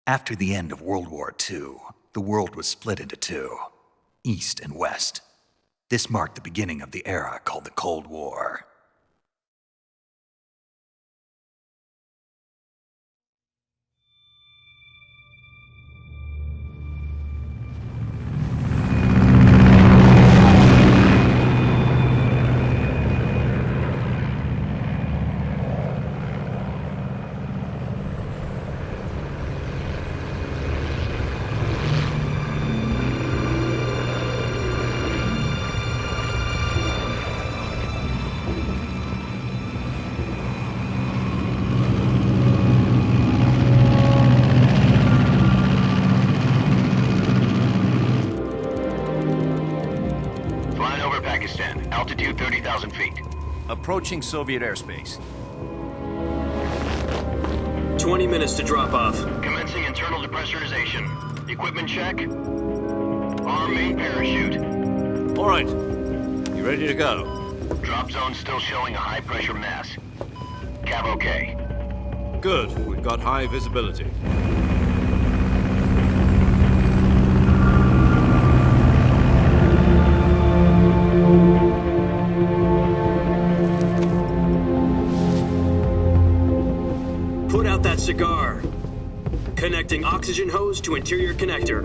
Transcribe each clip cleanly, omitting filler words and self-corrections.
After the end of World War II, the world was split into two, East and West. This marked the beginning of the era called the Cold War. Altitude 30,000 feet. Approaching Soviet airspace. 20 minutes to drop off. Commencing internal depressurization. Equipment check. Arm main parachute. All right. You ready to go? Drop zone still showing a high pressure mass. Cav okay. Good. We've got high visibility. Put out that cigar. Connecting oxygen hose to interior connector.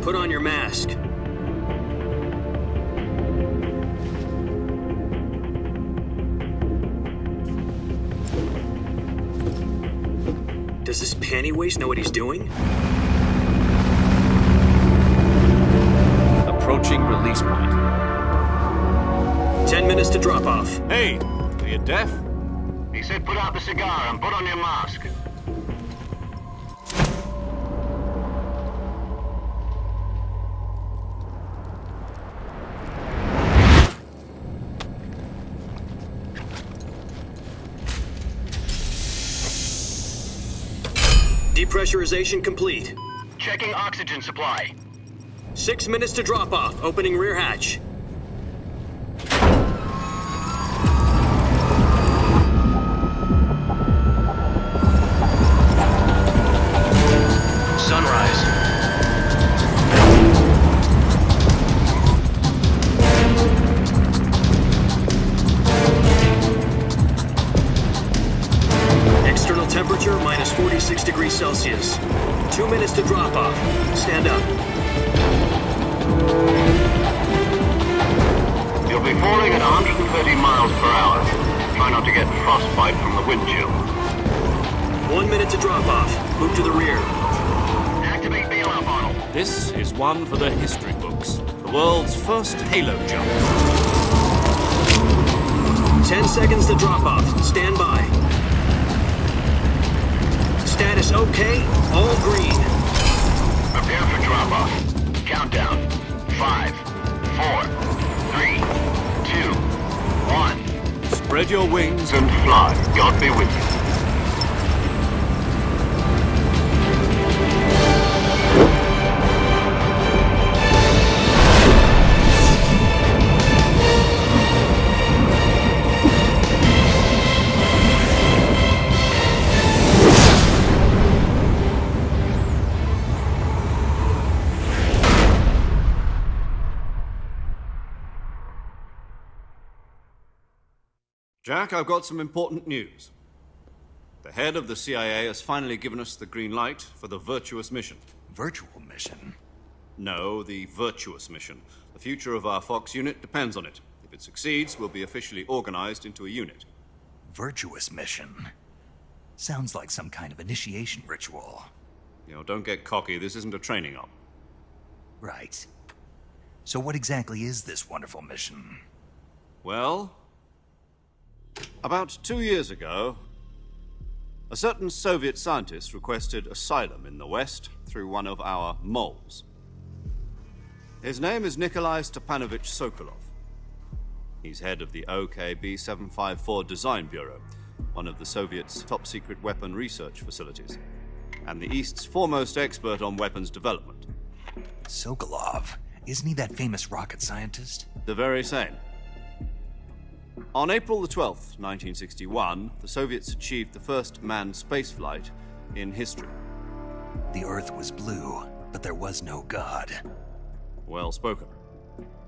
Put on your mask. Does this panty waste know what he's doing? Approaching release point. 10 minutes to drop off. Hey, are you deaf? He said put out the cigar and put on your mask. Depressurization complete. Checking oxygen supply. 6 minutes to drop off. Opening rear hatch. Sunrise. External temperature minus 46 degrees Celsius. 2 minutes to drop off. Stand up. You'll be falling at 130 miles per hour. Try not to get frostbite from the wind chill. 1 minute to drop off. Move to the rear. Activate bailout model. This is one for the history books. The world's first halo jump. 10 seconds to drop off. Stand by. Status okay. All green. Prepare for drop-off. Countdown. 5, 4, 3, 2, 1. Spread your wings And fly. God be with you. Jack, I've got some important news. The head of the CIA has finally given us the green light for the virtuous mission. Virtual mission? No, the virtuous mission. The future of our Fox unit depends on it. If it succeeds, we'll be officially organized into a unit. Virtuous mission? Sounds like some kind of initiation ritual. You know, don't get cocky. This isn't a training op. Right. So what exactly is this wonderful mission? Well, about 2 years ago, a certain Soviet scientist requested asylum in the West through one of our moles. His name is Nikolai Stepanovich Sokolov. He's head of the OKB 754 Design Bureau, one of the Soviets' top-secret weapon research facilities, and the East's foremost expert on weapons development. Sokolov? Isn't he that famous rocket scientist? The very same. On April the 12th, 1961, the Soviets achieved the first manned spaceflight in history. The Earth was blue, but there was no God. Well spoken.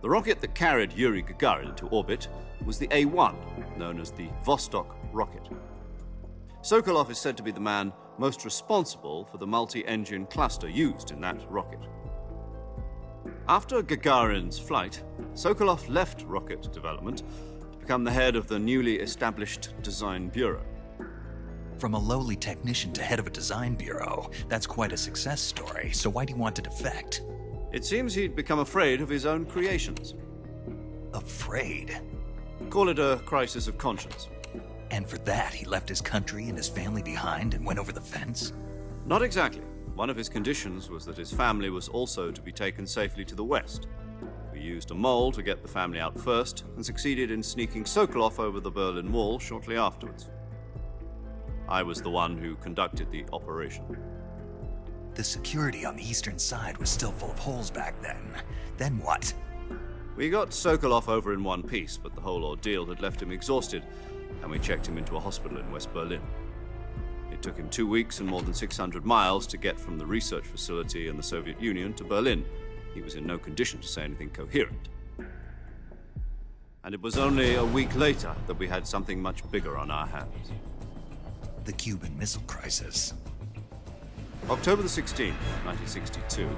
The rocket that carried Yuri Gagarin into orbit was the A-1, known as the Vostok rocket. Sokolov is said to be the man most responsible for the multi-engine cluster used in that rocket. After Gagarin's flight, Sokolov left rocket development to become the head of the newly established Design Bureau. From a lowly technician to head of a design bureau, that's quite a success story, so why'd he want to defect? It seems he'd become afraid of his own creations. Afraid? Call it a crisis of conscience. And for that, he left his country and his family behind and went over the fence? Not exactly. One of his conditions was that his family was also to be taken safely to the west. We used a mole to get the family out first and succeeded in sneaking Sokolov over the Berlin Wall shortly afterwards. I was the one who conducted the operation. The security on the eastern side was still full of holes back then. Then what? We got Sokolov over in one piece, but the whole ordeal had left him exhausted, and we checked him into a hospital in West Berlin. It took him 2 weeks and more than 600 miles to get from the research facility in the Soviet Union to Berlin. He was in no condition to say anything coherent. And it was only a week later that we had something much bigger on our hands. The Cuban Missile Crisis. October the 16th, 1962,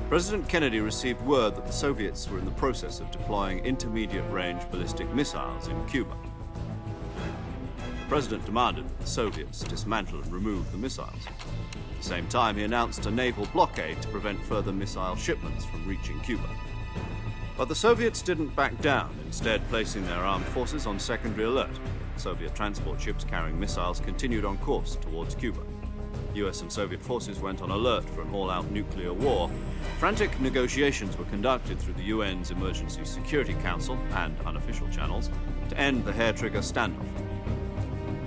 President Kennedy received word that the Soviets were in the process of deploying intermediate-range ballistic missiles in Cuba. The President demanded that the Soviets dismantle and remove the missiles. At the same time, he announced a naval blockade to prevent further missile shipments from reaching Cuba. But the Soviets didn't back down, instead placing their armed forces on secondary alert. Soviet transport ships carrying missiles continued on course towards Cuba. US and Soviet forces went on alert for an all-out nuclear war. Frantic negotiations were conducted through the UN's Emergency Security Council and unofficial channels to end the hair-trigger standoff.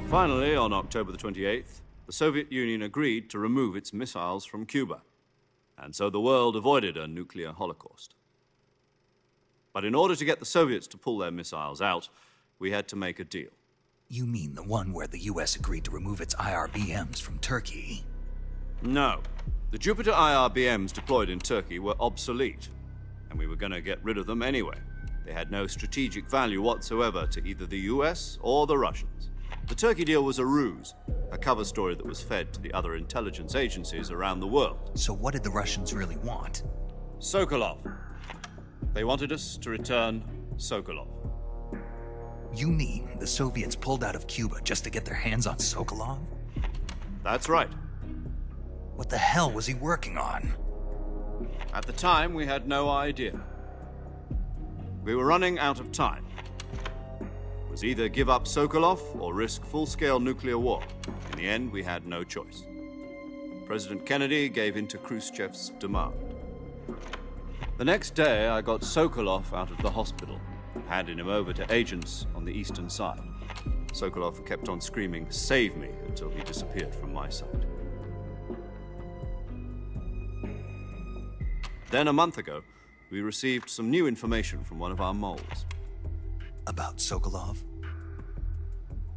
Finally, on October the 28th, the Soviet Union agreed to remove its missiles from Cuba, and so the world avoided a nuclear holocaust. But in order to get the Soviets to pull their missiles out, we had to make a deal. You mean the one where the US agreed to remove its IRBMs from Turkey? No. The Jupiter IRBMs deployed in Turkey were obsolete, and we were going to get rid of them anyway. They had no strategic value whatsoever to either the US or the Russians. The Turkey deal was a ruse, a cover story that was fed to the other intelligence agencies around the world. So what did the Russians really want? Sokolov. They wanted us to return Sokolov. You mean the Soviets pulled out of Cuba just to get their hands on Sokolov? That's right. What the hell was he working on? At the time, we had no idea. We were running out of time. It was either give up Sokolov or risk full-scale nuclear war. In the end, we had no choice. President Kennedy gave in to Khrushchev's demand. The next day, I got Sokolov out of the hospital, handing him over to agents on the eastern side. Sokolov kept on screaming, "Save me," until he disappeared from my sight. Then a month ago, we received some new information from one of our moles. About Sokolov?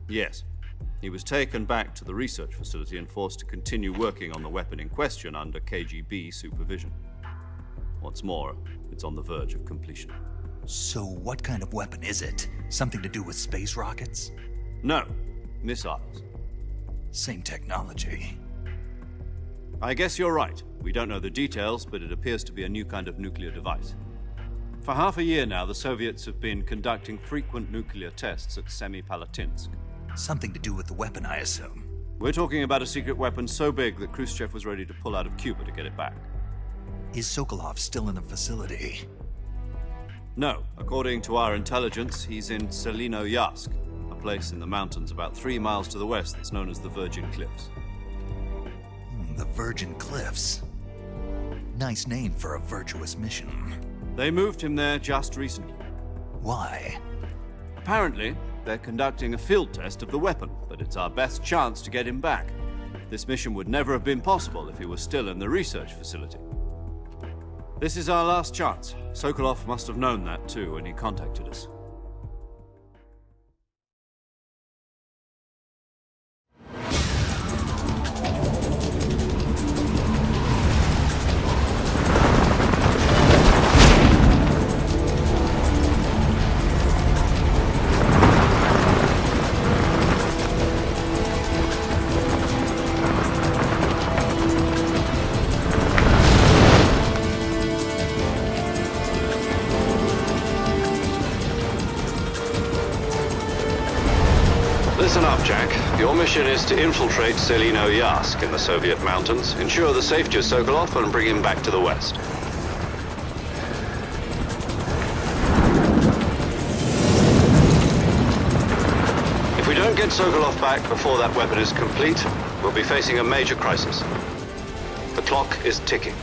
Yes. He was taken back to the research facility and forced to continue working on the weapon in question under KGB supervision. What's more, it's on the verge of completion. So what kind of weapon is it? Something to do with space rockets? No, missiles. Same technology. I guess you're right. We don't know the details, but it appears to be a new kind of nuclear device. For half a year now, the Soviets have been conducting frequent nuclear tests at Semipalatinsk. Something to do with the weapon, I assume. We're talking about a secret weapon so big that Khrushchev was ready to pull out of Cuba to get it back. Is Sokolov still in the facility? No. According to our intelligence, he's in Selinoyarsk, a place in the mountains about 3 miles to the west that's known as the Virgin Cliffs. The Virgin Cliffs. Nice name for a virtuous mission. They moved him there just recently. Why? Apparently, they're conducting a field test of the weapon, but it's our best chance to get him back. This mission would never have been possible if he was still in the research facility. This is our last chance. Sokolov must have known that too when he contacted us. mission is to infiltrate Selino-Yask in the Soviet mountains, ensure the safety of Sokolov, and bring him back to the West. If we don't get Sokolov back before that weapon is complete, we'll be facing a major crisis. The clock is ticking.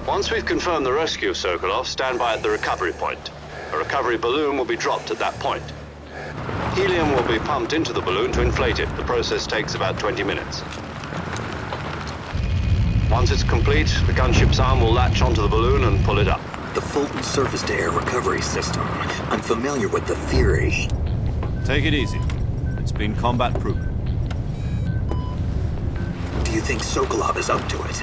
Once we've confirmed the rescue of Sokolov, stand by at the recovery point. A recovery balloon will be dropped at that point. Helium will be pumped into the balloon to inflate it. The process takes about 20 minutes. Once it's complete, the gunship's arm will latch onto the balloon and pull it up. The Fulton surface-to-air recovery system. I'm familiar with the theory. Take it easy. It's been combat-proven. Do you think Sokolov is up to it?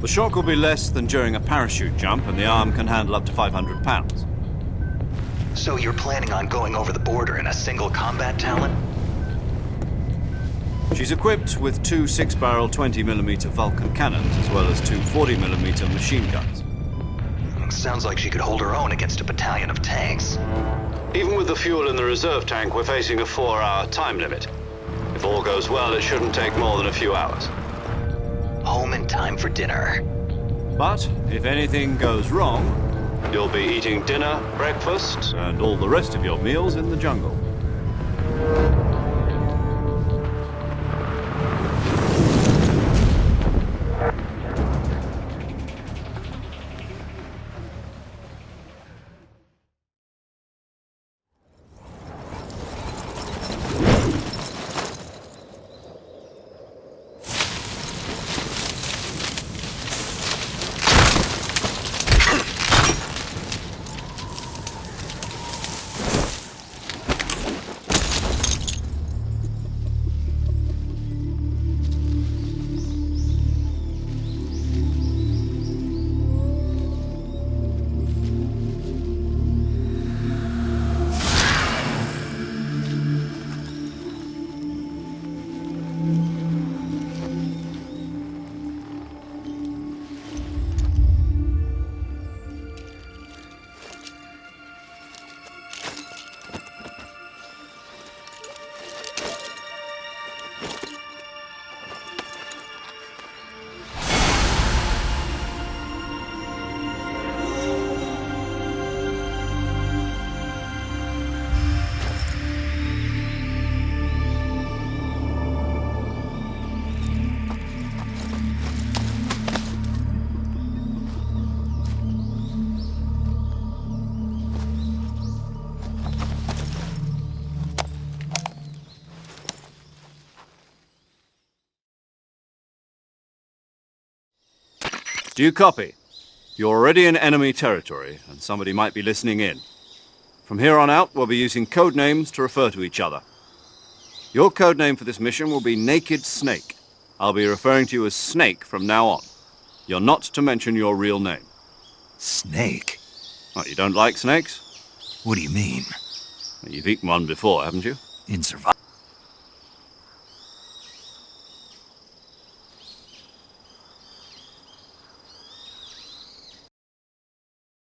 The shock will be less than during a parachute jump, and the arm can handle up to 500 pounds. So you're planning on going over the border in a single combat Talon? She's equipped with two 6-barrel 20mm Vulcan cannons, as well as two 40mm machine guns. Sounds like she could hold her own against a battalion of tanks. Even with the fuel in the reserve tank, we're facing a 4-hour time limit. If all goes well, it shouldn't take more than a few hours. Home in time for dinner. But if anything goes wrong, you'll be eating dinner, breakfast, and all the rest of your meals in the jungle. Do you copy? You're already in enemy territory, and somebody might be listening in. From here on out, we'll be using code names to refer to each other. Your code name for this mission will be Naked Snake. I'll be referring to you as Snake from now on. You're not to mention your real name. Snake? Oh, you don't like snakes? What do you mean? You've eaten one before, haven't you? In survival.